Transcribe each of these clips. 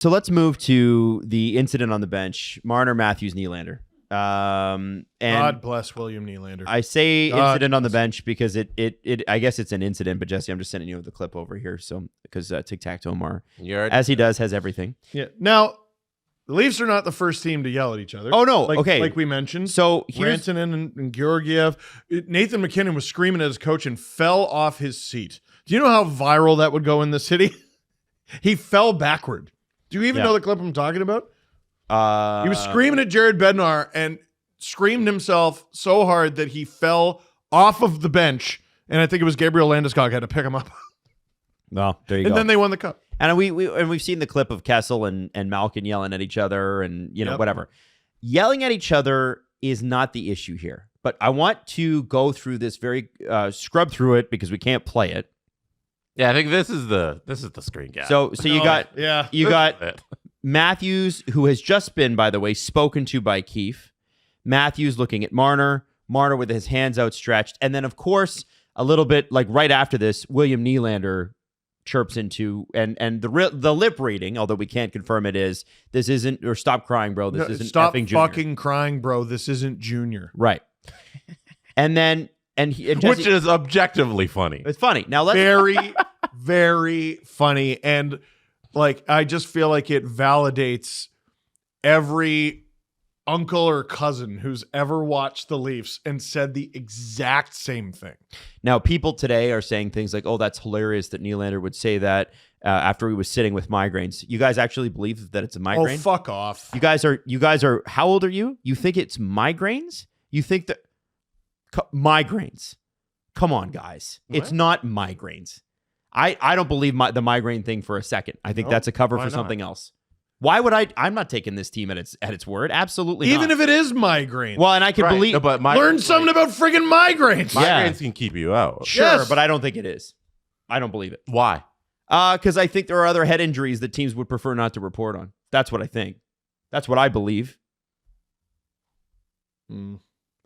So let's move to the incident on the bench. Marner, Matthews, Nylander. And God bless William Nylander. I say incident on the bench because it I guess it's an incident, but Jesse, I'm just sending you the clip over here. So because Tic-Tac-Toe Mar, as he does, has everything. Yeah. Now, the Leafs are not the first team to yell at each other. Oh, no. Like we mentioned. So Rantanen and Georgiev. Nathan McKinnon was screaming at his coach and fell off his seat. Do you know how viral that would go in the city? He fell backward. Do you even know the clip I'm talking about? He was screaming at Jared Bednar and screamed himself so hard that he fell off of the bench. And I think it was Gabriel Landeskog had to pick him up. Well, there you go. And then they won the cup. And we've seen the clip of Kessel and Malkin yelling at each other and, whatever. Yelling at each other is not the issue here. But I want to go through this scrub through it because we can't play it. Yeah, I think this is the screen cap. So you got Matthews, who has just been, by the way, spoken to by Keefe. Matthews looking at Marner with his hands outstretched, and then of course a little bit like right after this, William Nylander chirps into and the lip reading, although we can't confirm it is this isn't or stop crying, bro. This isn't stop effing Junior. fucking crying, bro. This isn't Junior. Right, and then. And Jesse, which is objectively funny. It's funny. Now let's very, very funny. And like, I just feel like it validates every uncle or cousin who's ever watched the Leafs and said the exact same thing. Now, people today are saying things like, oh, that's hilarious that Nylander would say that after he was sitting with migraines. You guys actually believe that it's a migraine? Oh, fuck off. You guys are, how old are you? You think it's migraines? You think that migraines? Come on, guys. What? It's not migraines. I don't believe the migraine thing for a second. I think that's a cover for something else. Why would I'm not taking this team at its word. Absolutely not. Even if it is migraine. Well, and I can believe. No, but learn something about friggin' migraines. Migraines can keep you out. Sure, but I don't think it is. I don't believe it. Why? Because I think there are other head injuries that teams would prefer not to report on. That's what I think. That's what I believe.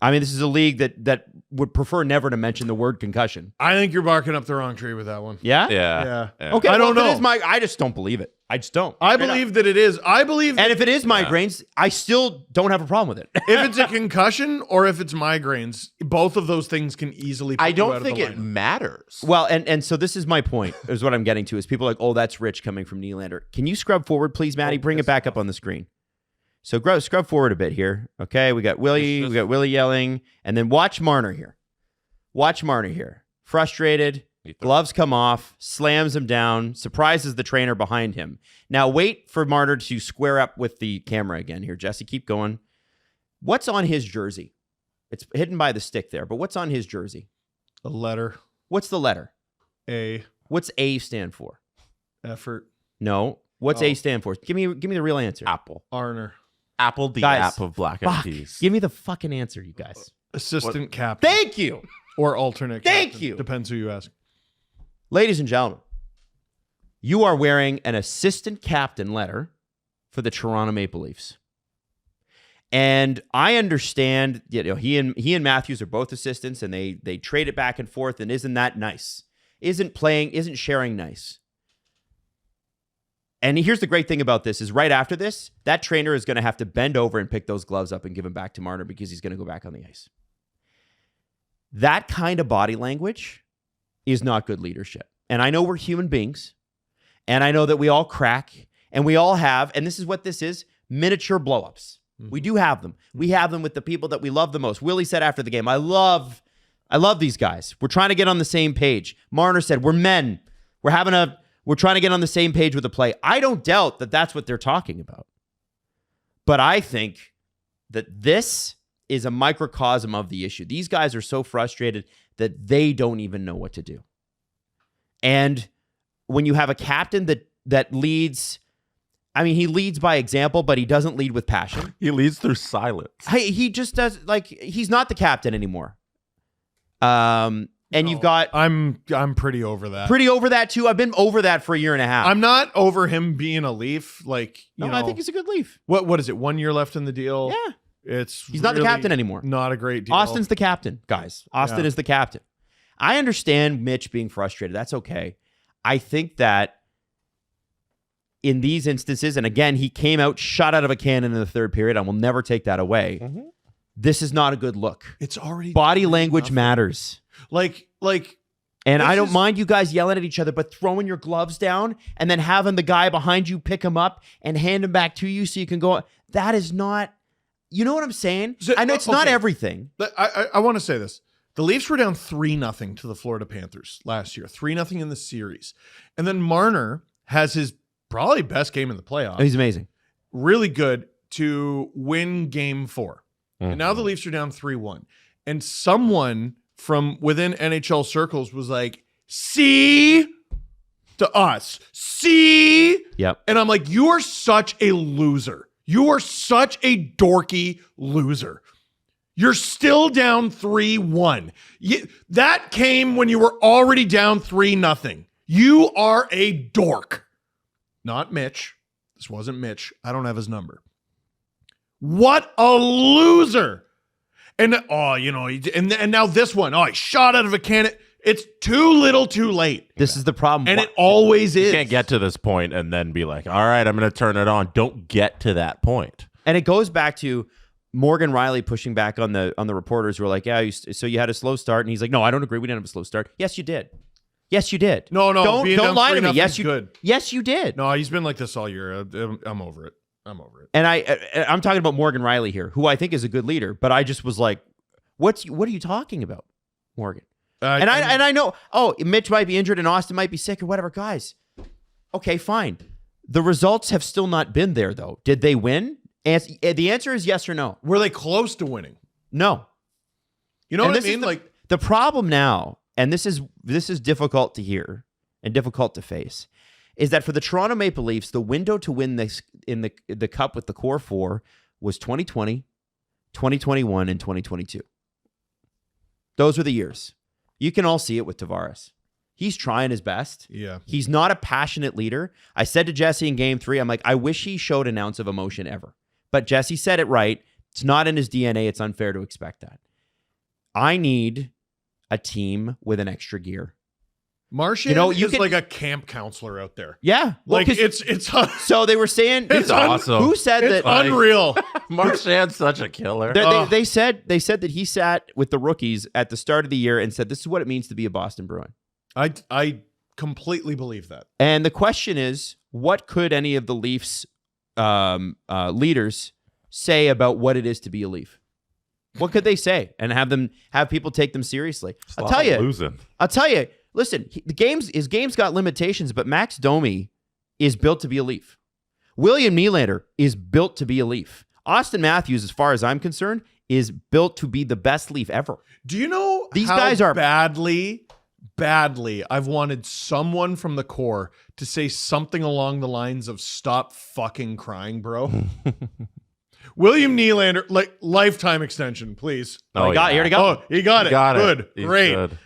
I mean, this is a league that would prefer never to mention the word concussion. I think you're barking up the wrong tree with that one. Yeah? Yeah. Okay, I don't know. I just don't believe it. I just don't. I believe that it is. I believe and if it is migraines, I still don't have a problem with it. If it's a concussion or if it's migraines, both of those things can easily put I you don't out think of the it lineup. matters. Well, and so this is my point, is what I'm getting to, is people are like, oh, that's rich coming from Nylander. Can you scrub forward, please, Maddie? Bring it back up on the screen. So scrub forward a bit here. Okay, we got Willie yelling, and then watch Marner here. Frustrated, gloves come off, slams him down, surprises the trainer behind him. Now wait for Marner to square up with the camera again here. Jesse, keep going. What's on his jersey? It's hidden by the stick there, but what's on his jersey? A letter. What's the letter? A. What's A stand for? Effort. No. What's A stand for? Give me the real answer. Apple. Arner. Apple, the guys, app of Black Eyed Peas. Give me the fucking answer, you guys. Assistant captain. Thank you. Or alternate Thank captain. you. Depends who you ask. Ladies and gentlemen, you are wearing an assistant captain letter for the Toronto Maple Leafs. And I understand, he and Matthews are both assistants and they trade it back and forth, and isn't that nice? Isn't sharing nice? And here's the great thing about this is right after this, that trainer is going to have to bend over and pick those gloves up and give them back to Marner because he's going to go back on the ice. That kind of body language is not good leadership. And I know we're human beings, and I know that we all crack, and we all have, and this is what this is, miniature blowups. We do have them. We have them with the people that we love the most. Willie said after the game, I love these guys. We're trying to get on the same page. Marner said, we're men. We're trying to get on the same page with the play. I don't doubt that that's what they're talking about. But I think that this is a microcosm of the issue. These guys are so frustrated that they don't even know what to do. And when you have a captain that leads, I mean, he leads by example, but he doesn't lead with passion. He leads through silence. He just does, he's not the captain anymore. And you've got... I'm pretty over that. Pretty over that, too. I've been over that for a year and a half. I'm not over him being a Leaf. I think he's a good Leaf. What is it? 1 year left in the deal? Yeah. He's not the captain anymore. Not a great deal. Austin's the captain, guys. Austin is the captain. I understand Mitch being frustrated. That's okay. I think that in these instances, and again, he came out shot out of a cannon in the third period. I will never take that away. This is not a good look. It's already body language matters. Like, and I don't mind you guys yelling at each other, but throwing your gloves down and then having the guy behind you pick him up and hand him back to you so you can go. That is not, you know what I'm saying? I know it's not everything. I want to say this. The Leafs were down 3-0 to the Florida Panthers last year, 3-0 in the series. And then Marner has his probably best game in the playoffs. He's amazing. Really good to win game 4. And now the Leafs are down 3-1. And someone from within NHL circles was like, see to us, see. Yep. And I'm like, you are such a loser. You are such a dorky loser. You're still down 3-1. That came when you were already down 3-0. You are a dork. Not Mitch. This wasn't Mitch. I don't have his number. What a loser. And and now this one. Oh, he shot out of a cannon. It's too little too late. This is the problem. And it always is. You can't get to this point and then be like, all right, I'm going to turn it on. Don't get to that point. And it goes back to Morgan Rielly pushing back on the reporters who were like, yeah, so you had a slow start. And he's like, no, I don't agree. We didn't have a slow start. Yes, you did. Yes, you did. No. Don't lie to me. Yes, good. Yes, you did. No, he's been like this all year. I'm over it. And I'm talking about Morgan Rielly here, who I think is a good leader. But I just was like, what are you talking about, Morgan? I know, Mitch might be injured and Austin might be sick or whatever. Guys, okay, fine. The results have still not been there, though. Did they win? And the answer is yes or no. Were they close to winning? No. You know what I mean? The problem now, and this is difficult to hear and difficult to face, is that for the Toronto Maple Leafs, the window to win this in the Cup with the core four was 2020, 2021, and 2022. Those were the years. You can all see it with Tavares. He's trying his best. Yeah. He's not a passionate leader. I said to Jesse in game 3, I'm like, I wish he showed an ounce of emotion ever. But Jesse said it right. It's not in his DNA. It's unfair to expect that. I need a team with an extra gear. Martian is like a camp counselor out there. Yeah. Like it's so they were saying it's awesome. Who said it's that unreal. Marchand's such a killer. They said that he sat with the rookies at the start of the year and said this is what it means to be a Boston Bruin. I completely believe that. And the question is, what could any of the Leafs leaders say about what it is to be a Leaf? What could they say and have people take them seriously? I'll tell you. Listen, his game's got limitations, but Max Domi is built to be a Leaf. William Nylander is built to be a Leaf. Austin Matthews, as far as I'm concerned, is built to be the best Leaf ever. Do you know these guys are badly I've wanted someone from the core to say something along the lines of "Stop fucking crying, bro." William Nylander, like lifetime extension, please. Oh, he got it. Here to go. Oh, he got it. Good. He's great. Good.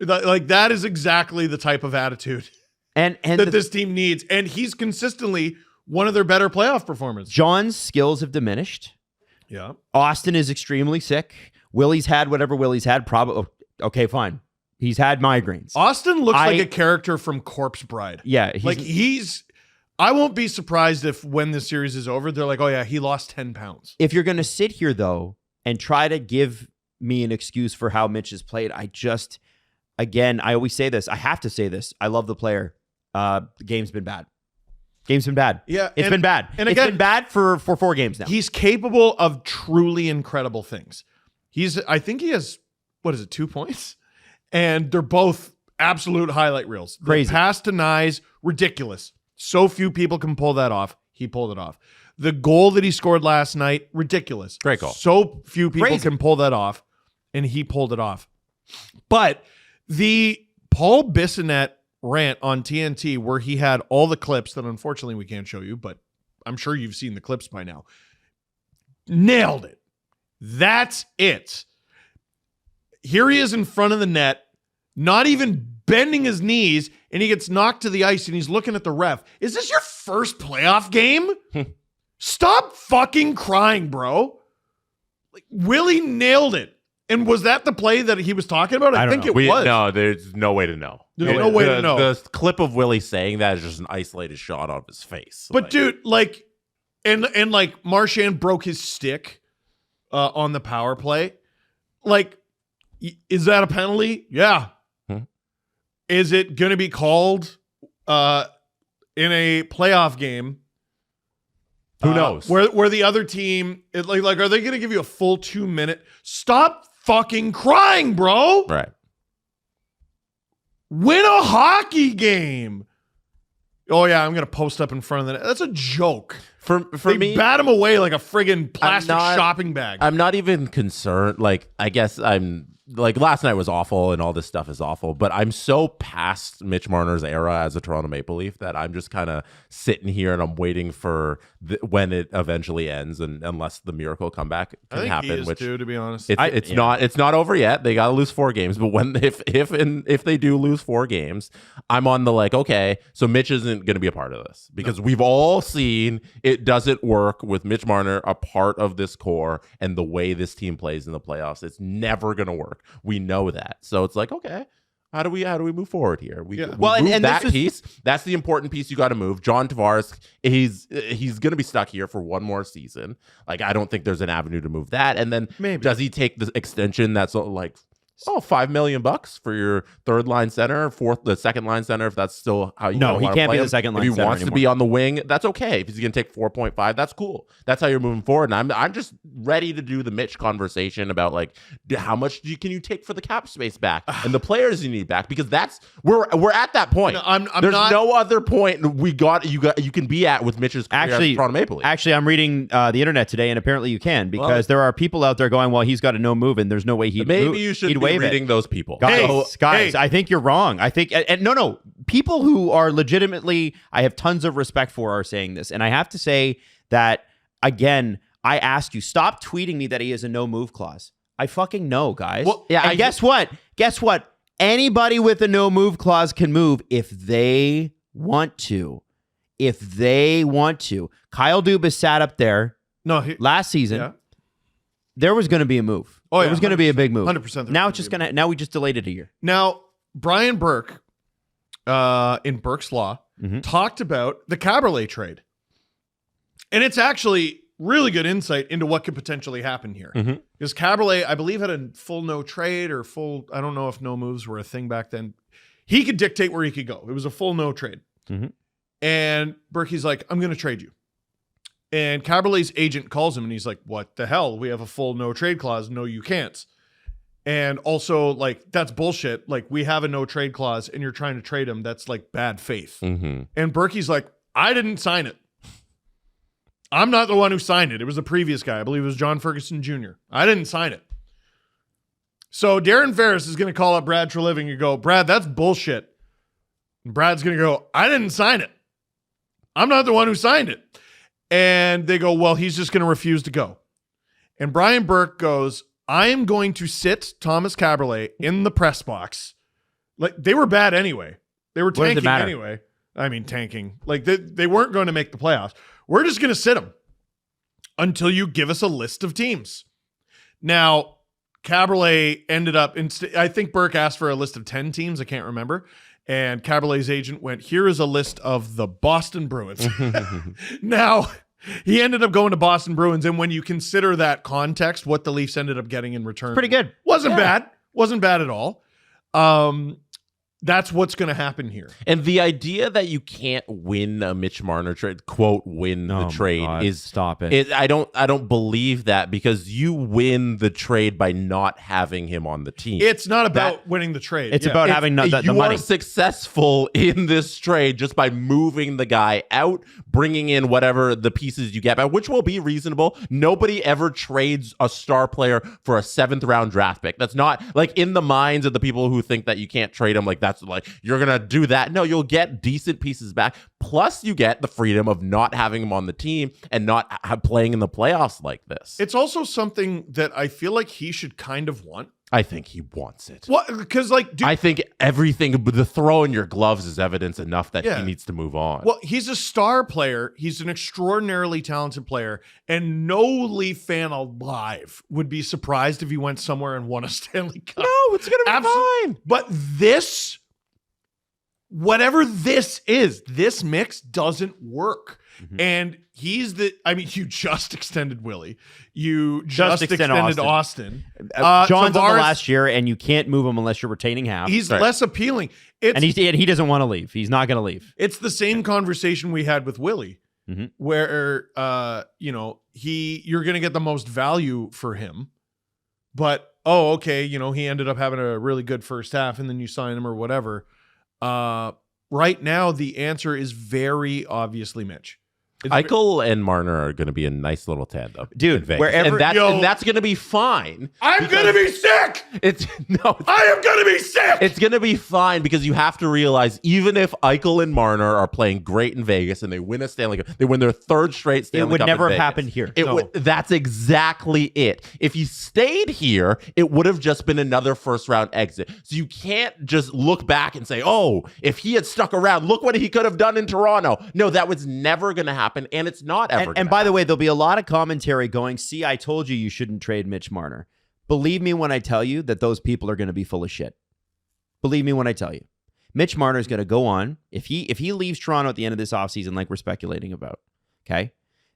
Like that is exactly the type of attitude and that this team needs. And he's consistently one of their better playoff performers. John's skills have diminished. Yeah. Austin is extremely sick. Willie's had whatever Willie's had. Probably. Okay, fine. He's had migraines. Austin looks like a character from Corpse Bride. Yeah. I won't be surprised if when this series is over, they're like, oh yeah, he lost 10 pounds. If you're going to sit here though, and try to give me an excuse for how Mitch has played, I always say this. I have to say this. I love the player. The game's been bad. Yeah. It's been bad. And again, it's been bad for 4 games now. He's capable of truly incredible things. I think he has, 2 points? And they're both absolute highlight reels. Crazy. The pass to Nyes, ridiculous. So few people can pull that off. He pulled it off. The goal that he scored last night, ridiculous. Great goal. So few people can pull that off, and he pulled it off. But the Paul Bissonnette rant on TNT, where he had all the clips that unfortunately we can't show you, but I'm sure you've seen the clips by now. Nailed it. That's it. Here he is in front of the net, not even bending his knees, and he gets knocked to the ice, and he's looking at the ref. Is this your first playoff game? Stop fucking crying, bro. Like, Willie nailed it. And was that the play that he was talking about? I think know. it was. No, there's no way to know. There's no way to know. The clip of Willie saying that is just an isolated shot of his face. But dude, like, and like Marchand broke his stick on the power play. Like, is that a penalty? Yeah. Is it going to be called in a playoff game? Who knows? Where the other team, like, are they going to give you a full 2 minute? Stop fucking crying, bro. Right. Win a hockey game. Oh yeah, I'm going to post up in front of the net. That's a joke. For They me, bat him away like a friggin' plastic not- shopping bag. I'm not even concerned. Like, I guess I'm like, last night was awful and all this stuff is awful, but I'm so past Mitch Marner's era as a Toronto Maple Leaf that I'm just kind of sitting here and I'm waiting for when it eventually ends, and unless the miracle comeback I can think happen, he is which too, to be honest. it's not over yet. They got to lose 4 games, but if they do lose 4 games, I'm on the like, okay, so Mitch isn't going to be a part of this because we've all seen it doesn't work with Mitch Marner a part of this core and the way this team plays in the playoffs. It's never going to work. We know that. So it's like, okay, how do we move forward here? We Well, move and that this is- piece. That's the important piece you got to move. John Tavares, he's going to be stuck here for one more season. Like, I don't think there's an avenue to move that. And then Maybe. does he take the extension that's like, $5 million for your third line center, the second line center, if that's still how you No, he wanna can't play be the him. second line If he center wants to anymore. be on the wing, that's okay. If he's going to take 4.5, that's cool. That's how you're moving forward. And I'm just ready to do the Mitch conversation about like how much can you take for the cap space back and the players you need back, because we're at that point. No, I'm There's not- no other point you can be at with Mitch's career as Actually, a Toronto Maple Leaf. Actually, I'm reading the internet today, and apparently you can, because there are people out there going, well, he's got a no move, and there's no way he'd Maybe move, you should he'd be waive reading it. those people. Guys, I think you're wrong. I think, and no, people who are legitimately, I have tons of respect for, are saying this. And I have to say that, again, I ask you, stop tweeting me that he has a no move clause. I fucking know, guys. Well, yeah, and guess what? Guess what? Anybody with a no move clause can move if they want to. If they want to. Kyle Dubas sat up there last season. Yeah. There was going to be a move. Oh, yeah, It was going to be a big move. 100%. Now it's just going to, now we just delayed it a year. Now, Brian Burke, in Burke's Law, talked about the Caberlet trade. And it's actually really good insight into what could potentially happen here. Because Caberlet, I believe, had a full no trade or full, I don't know if no moves were a thing back then. He could dictate where he could go. It was a full no trade. And Burke's like, I'm going to trade you. And Caberlet's agent calls him and he's like, what the hell? We have a full no trade clause. No, you can't. And also, like, that's bullshit. Like, we have a no trade clause and you're trying to trade him. That's like bad faith. And Berkey's like, I didn't sign it. I'm not the one who signed it. It was the previous guy. I believe it was John Ferguson Jr. I didn't sign it. So Darren Ferris is going to call up Brad Treliving and go, Brad, that's bullshit. And Brad's going to go, I didn't sign it. I'm not the one who signed it. And they go, well, he's just going to refuse to go. And Brian Burke goes, I am going to sit Thomas Caberlet in the press box. Like, they were bad anyway. They were What does it tanking matter? anyway. I mean, tanking. Like, they weren't going to make the playoffs. We're just going to sit him until you give us a list of teams. Now, Caberlet ended up, I think Burke asked for a list of 10 teams. I can't remember. And Caberlet's agent went, here is a list of the Boston Bruins. Now, he ended up going to Boston Bruins. And when you consider that context, what the Leafs ended up getting in return. Pretty good. Wasn't bad. Wasn't bad at all. That's what's going to happen here. And the idea that you can't win a Mitch Marner trade, quote, win the trade is stop it. I don't believe that, because you win the trade by not having him on the team. It's not about winning the trade. It's about having the you money. are successful in this trade just by moving the guy out, bringing in whatever the pieces you get back, which will be reasonable. Nobody ever trades a star player for a 7th round draft pick. That's not like in the minds of the people who think that you can't trade him. Like, that's like, you're going to do that. No, you'll get decent pieces back. Plus you get the freedom of not having him on the team and not playing in the playoffs like this. It's also something that I feel like he should kind of want. I think he wants it. What? Because like, dude, I think everything, the throw in your gloves is evidence enough that Yeah. he needs to move on. well, he's a star player. He's an extraordinarily talented player, and no Leaf fan alive would be surprised if he went somewhere and won a Stanley Cup. No, it's gonna be Absolutely. fine. But this, whatever this is, this mix doesn't work. And he's you just extended Willie. You just extend extended Austin. John's on the Tavares, last year, and you can't move him unless you're retaining half. He's Right. less appealing. It's, and he doesn't want to leave. He's not going to leave. it's the same conversation we had with Willie, where you're going to get the most value for him, but he ended up having a really good first half, and then you sign him or whatever. Right now, the answer is very obviously Mitch. It's Eichel and Marner are going to be a nice little tandem, Dude, in Vegas. wherever- and that's going to be fine. I'm going to be sick. I am going to be sick. It's going to be fine because you have to realize even if Eichel and Marner are playing great in Vegas and they win a Stanley Cup, they win their third straight Stanley Cup. It would in never have Vegas. happened here. That's exactly it. If he stayed here, it would have just been another first round exit. So you can't just look back and say, oh, if he had stuck around, look what he could have done in Toronto. No, that was never going to happen. And it's not ever. And by the way, there'll be a lot of commentary going, see, I told you shouldn't trade Mitch Marner. Believe me when I tell you that those people are going to be full of shit. Believe me when I tell you. Mitch Marner is going to go on. If he leaves Toronto at the end of this offseason, like we're speculating about, okay,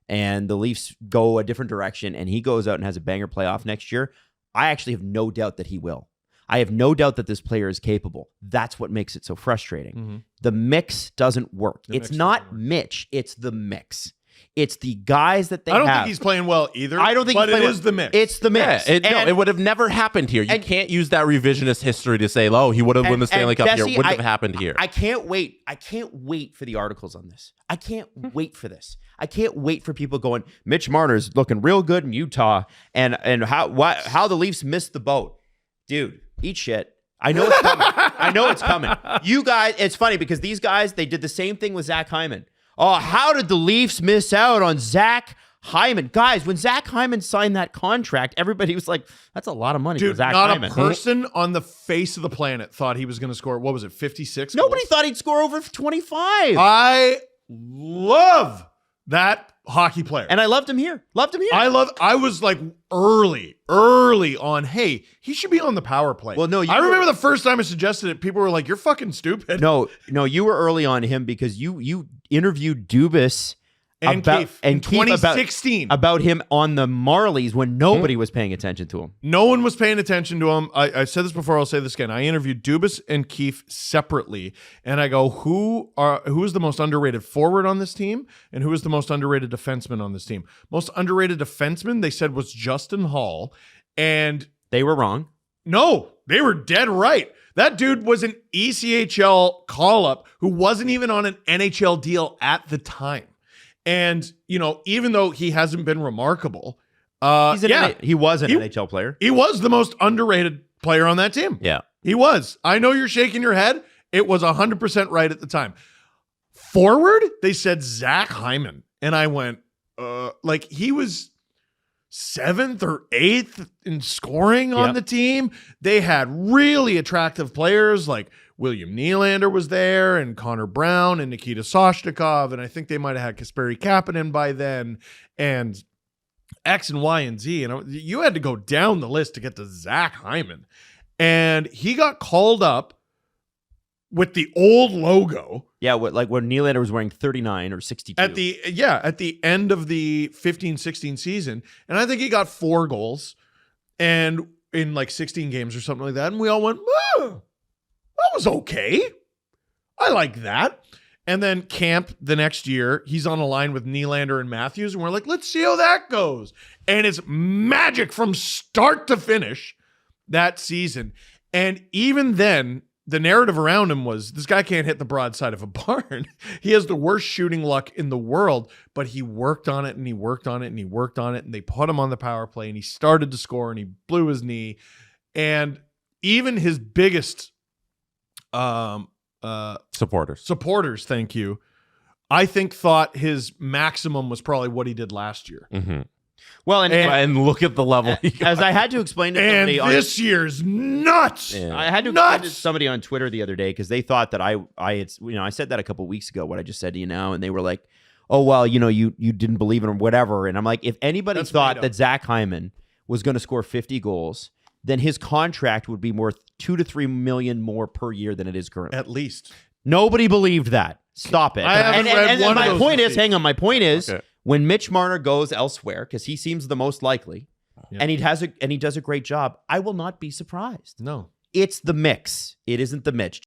and the Leafs go a different direction and he goes out and has a banger playoff next year, I actually have no doubt that he will. I have no doubt that this player is capable. That's what makes it so frustrating. The mix doesn't work. It's not Mitch. It's the mix. It's the guys that they have. I don't think he's playing well either. I don't think but he's it playing is the mix. It's the mix. It would have never happened here. You can't use that revisionist history to say, oh, he would have won the Stanley Cup here. It wouldn't have happened here. I can't wait. I can't wait for the articles on this. I can't wait for this. I can't wait for people going, Mitch Marner's looking real good in Utah, and how the Leafs missed the boat. Dude, eat shit. I know it's coming. I know it's coming. You guys, it's funny because these guys, they did the same thing with Zach Hyman. Oh, how did the Leafs miss out on Zach Hyman? Guys, when Zach Hyman signed that contract, everybody was like, that's a lot of money for Zach Hyman. Not a person on the face of the planet thought he was going to score, what was it, 56 Nobody goals? thought he'd score over 25. I love that hockey player. And I loved him here. I was like early on, hey, he should be on the power play. Well, no, I remember the first time I suggested it, people were like, you're fucking stupid. No, you were early on him because you interviewed Dubas And Keefe in Keefe 2016 about him on the Marlies when nobody was paying attention to him. No one was paying attention to him. I said this before, I'll say this again. I interviewed Dubas and Keefe separately, and I go, who is the most underrated forward on this team, and who is the most underrated defenseman on this team? Most underrated defenseman, they said, was Justin Hall, and they were wrong. No, they were dead right. That dude was an ECHL call-up who wasn't even on an NHL deal at the time. And, even though he hasn't been remarkable, he was an NHL player. He was the most underrated player on that team. Yeah. He was. I know you're shaking your head. It was 100% right at the time. Forward, they said Zach Hyman. And I went, he was 7th or 8th in scoring on the team. They had really attractive players like William Nylander was there, and Connor Brown, and Nikita Soshnikov, and I think they might have had Kasperi Kapanen by then, and X and Y and Z. And you had to go down the list to get to Zach Hyman. And he got called up with the old logo. Yeah, like when Nylander was wearing 39 or 62. At the end of the 15-16 season. And I think he got 4 goals and in like 16 games or something like that. And we all went, that was okay. I like that. And then camp the next year, he's on a line with Nylander and Matthews, and we're like, let's see how that goes. And it's magic from start to finish that season. And even then, the narrative around him was, this guy can't hit the broadside of a barn. He has the worst shooting luck in the world, but he worked on it and he worked on it and he worked on it, and they put him on the power play and he started to score and he blew his knee. And even his biggest supporters, thank you, I think thought his maximum was probably what he did last year. Mm-hmm. Well, And look at the level. as I had to explain to And somebody this year's nuts. Yeah. I had to explain to somebody on Twitter the other day because they thought that I had, I said that a couple weeks ago, what I just said to you now, and they were like, oh, well, you didn't believe it or whatever. And I'm like, if anybody That's thought made up. that Zach Hyman was going to score 50 goals, then his contract would be worth $2 to $3 million more per year than it is currently. At least. Nobody believed that. Stop it. I haven't read one of my those point is, receipts. hang on, my point is, Okay. when Mitch Marner goes elsewhere, because he seems the most likely, Yeah. and he does a great job, I will not be surprised. No. It's the mix. It isn't the Mitch.